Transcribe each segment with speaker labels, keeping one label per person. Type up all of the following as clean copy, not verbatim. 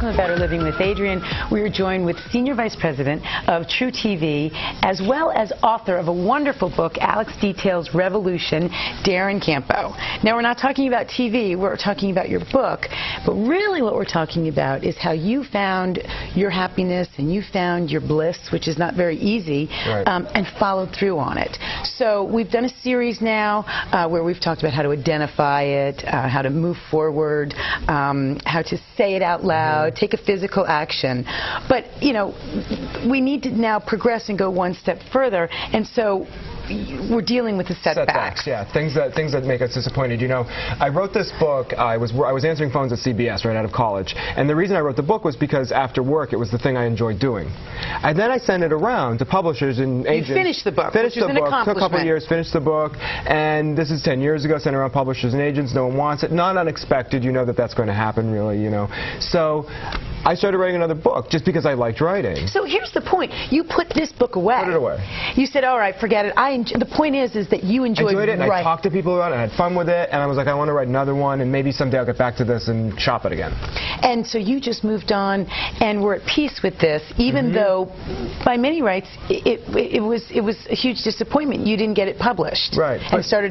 Speaker 1: Welcome to Better Living with Adrienne. We are joined with Senior Vice President of True TV, as well as author of a wonderful book, Alex Details Revolution, Darren Campo. Now, we're not talking about TV, we're talking about your book, but really what we're talking about is how you found your happiness and you found your bliss, which is not very easy,
Speaker 2: right.
Speaker 1: And followed through on it. So we've done a series now where we've talked about how to identify it, how to move forward, how to say it out loud, take a physical action. But, you know, we need to now progress and go one step further. And so we're dealing with the setbacks.
Speaker 2: Yeah, things that make us disappointed. You know, I wrote this book. I was answering phones at CBS right out of college, and the reason I wrote the book was because after work it was the thing I enjoyed doing. And then I sent it around to publishers and agents.
Speaker 1: You finished the book.
Speaker 2: Finished the book.
Speaker 1: Took
Speaker 2: a couple of years. Finished the book, and this is 10 years ago. Sent it around publishers and agents. No one wants it. Not unexpected. You know that's going to happen, really. You know, so I started writing another book just because I liked writing.
Speaker 1: So here's the point. You put this book away.
Speaker 2: Put it away.
Speaker 1: You said, all right, forget it. The point is that you enjoyed
Speaker 2: it, and I talked to people about it, and I had fun with it, and I was like, I want to write another one, and maybe someday I'll get back to this and shop it again.
Speaker 1: And so you just moved on, and were at peace with this, even though, by many rights, it was a huge disappointment. You didn't get it published.
Speaker 2: Right. But I shared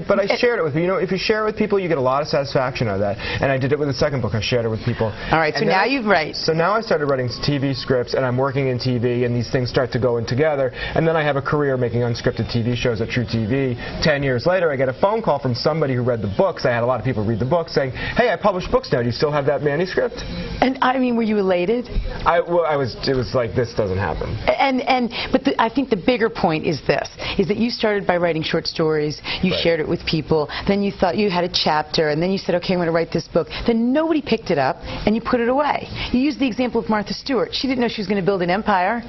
Speaker 2: it with people. You know, if you share it with people, you get a lot of satisfaction out of that. And I did it with the second book. I shared it with people.
Speaker 1: All right. So now you've written.
Speaker 2: So now I started writing TV scripts, and I'm working in TV, and these things start to go in together. And then I have a career making unscripted TV shows at True TV. 10 years later, I get a phone call from somebody who read the books. I had a lot of people read the book saying, hey, I publish books now. Do you still have that manuscript?
Speaker 1: And I mean, were you elated?
Speaker 2: It was like, this doesn't happen.
Speaker 1: But I think the bigger point is this, is that you started by writing short stories. You shared it with people. Then you thought you had a chapter, and then you said, okay, I'm going to write this book. Then nobody picked it up, and you put it away. You used the example of Martha Stewart. She didn't know she was going to build an empire.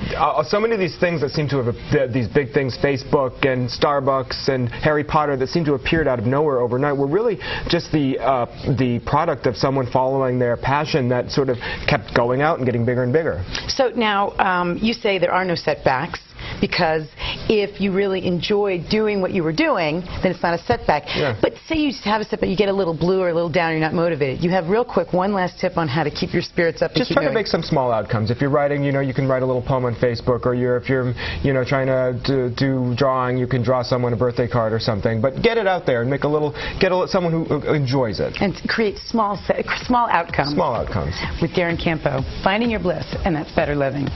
Speaker 2: So many of these things that seem to have, these big things, Facebook and Starbucks and Harry Potter, that seem to have appeared out of nowhere overnight, were really just the product of someone following their passion that sort of kept going out and getting bigger and bigger.
Speaker 1: So now you say there are no setbacks, because if you really enjoy doing what you were doing, then it's not a setback.
Speaker 2: Yeah.
Speaker 1: But say you have a setback, you get a little blue or a little down, you're not motivated. You have real quick one last tip on how to keep your spirits up.
Speaker 2: Just try to make some small outcomes. If you're writing, you know, you can write a little poem on Facebook, or if you're, you know, trying to do drawing, you can draw someone a birthday card or something. But get it out there and make someone who enjoys it.
Speaker 1: And create small outcomes.
Speaker 2: Small outcomes.
Speaker 1: With Darren Campo, finding your bliss, and that's better living.